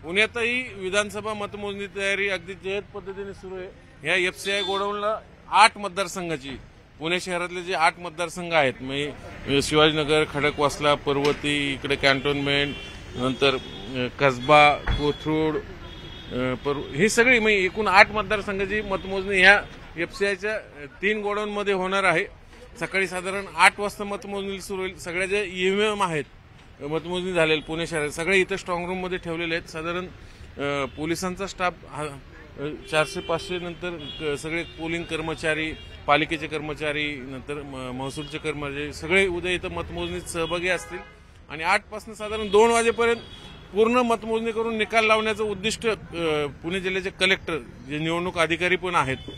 पुण्यातही विधानसभा मतमोजणी तयारी अगदी जय्यत पद्धतीने सुरू आहे। या एफसीआय गोडाऊनला 8 मतदारसंघाची पुणे शहरातले जे 8 मतदारसंघ आहेत म्हणजे शिवाजीनगर, खडकवासला, पर्वती, इकडे कॅन्टोन्मेंट, नंतर कसबा, कोथरूड, हे सगळी म्हणजे एकूण 8 मतदारसंघाची मतमोजणी ह्या एफसीआयच्या 3 गोडाऊनमध्ये होणार आहे। सकाळी साधारण 8 वाजता मतमोजणी सुरू होईल। सगळ्या जे ईव्हीएम आहेत मतमोजणी झालेले पुणे शहरात सगळे इथं स्ट्रॉंग रूम मध्ये ठेवलेले आहेत। साधारण पोलिसांचा स्टाफ 400-500 नंतर सगळे पोलिंग कर्मचारी, पालिकेचे कर्मचारी, नंतर महसूलचे कर्मचारी सगळे उद्या इथं मतमोजणीत सहभागी असतील आणि 8 पासून साधारण 2 वाजेपर्यंत पूर्ण मतमोजणी करून निकाल लावण्याचं उद्दिष्ट पुणे जिल्ह्याचे कलेक्टर जे निवडणूक अधिकारी पण आहेत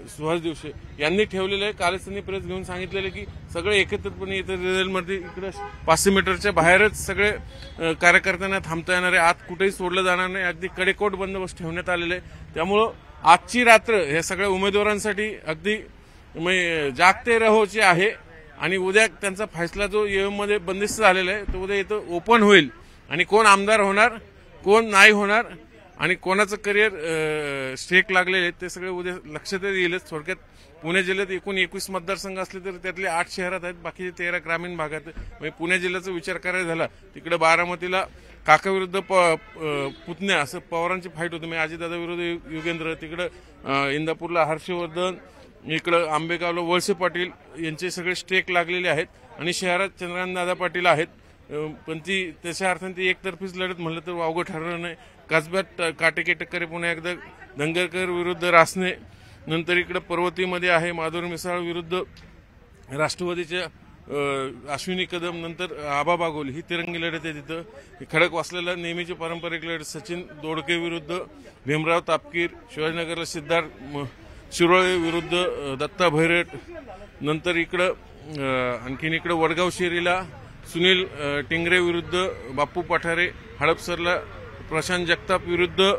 सुहास दिवसे यांनी ठेवलेलं आहे। कालच त्यांनी प्रेस घेऊन सांगितलेलं की सगळे एकत्रितपणे इथं रिझल्टमध्ये इकडे 500 मीटरच्या बाहेरच सगळे कार्यकर्त्यांना थांबता येणार आहे। आत कुठेही सोडलं जाणार नाही। अगदी कडेकोट बंदोबस्त ठेवण्यात आलेला आहे। त्यामुळं आजची रात्र हे सगळ्या उमेदवारांसाठी अगदी जागते रहोची आहे आणि उद्या त्यांचा फैसला जो ईव्हीएम मध्ये बंदिस्त झालेला आहे तो उद्या इथं ओपन होईल आणि कोण आमदार होणार, कोण नाही होणार आणि कोणाचं करिअर स्टेक लागलेले ते सगळे उद्या लक्षात येईलच। थोडक्यात पुणे जिल्ह्यात एकूण 21 मतदारसंघ असले तर त्यातले 8 शहरात आहेत, बाकीचे 13 ग्रामीण भागात। म्हणजे पुणे जिल्ह्याचा विचार करायचा झाला तिकडे बारामतीला काका विरुद्ध पुतण्या असं पवारांची फाईट होती, म्हणजे अजितदादा विरुद्ध युगेंद्र, तिकडं इंदापूरला हर्षवर्धन, इकडं आंबेगावला वळसे पाटील यांचे सगळे स्टेक लागलेले आहेत आणि शहरात चंद्रकांतदादा पाटील आहेत। पण ती त्याच्या अर्थाने ती एकतर्फीच लढत म्हणलं तर वावगं ठरलं नाही। कसब्यात काटेकी टक्कर पुन्हा एकदा धंगरकर विरुद्ध रासने, नंतर इकडे पर्वतीमध्ये आहे माधुरी मिसाळ विरुद्ध राष्ट्रवादीच्या अश्विनी कदम, नंतर आबा बागोल ही तिरंगी लढत आहे। तिथं खडकवासल्याला नेहमीची पारंपरिक लढत सचिन दोडके विरुद्ध भीमराव तापकीर, शिवाजीनगरला सिद्धार्थ शिरोळे विरुद्ध दत्ता भैरट, नंतर इकडं आणखीन इकडे वडगाव शेरीला सुनील टिंगरे विरुद्ध बापू पठारे, हडपसरला प्रशांत जगताप विरुद्ध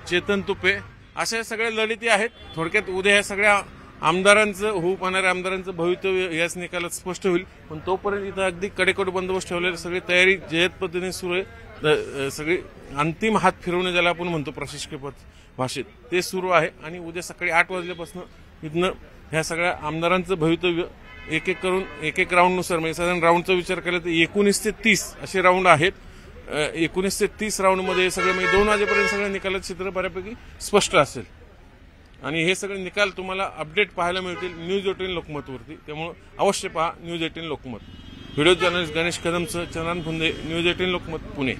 चेतन तुपे, अशा सगळ्या लढती आहेत। थोडक्यात उद्या ह्या सगळ्या आमदारांचं होऊ पाहणाऱ्या आमदारांचं भवितव्य याच निकालात स्पष्ट होईल। पण तोपर्यंत इथं अगदी कडेकोट बंदोबस्त ठेवलेली सगळी तयारी जय्यत पद्धतीने सुरू आहे। सगळी अंतिम हात फिरवणे ज्याला आपण म्हणतो प्रशासकीय भाषेत ते सुरू आहे आणि उद्या सकाळी 8 वाजल्यापासून इथनं ह्या सगळ्या आमदारांचं भवितव्य एक एक करून एक राऊंडनुसार म्हणजे साधारण राऊंडचा विचार केला तर 19 ते 30 असे राऊंड आहेत। 19 ते 30 राऊंडमध्ये सगळे म्हणजे 2 वाजेपर्यंत सगळं निकालाचं चित्र बऱ्यापैकी स्पष्ट असेल आणि हे सगळे निकाल तुम्हाला अपडेट पाहायला मिळतील न्यूज 18 लोकमतवरती। त्यामुळे अवश्य पहा news 18 Lokmat. Video journalist Ganesh कदमसह चंद्रकांत फुंदे, न्यूज 18 लोकमत, पुणे।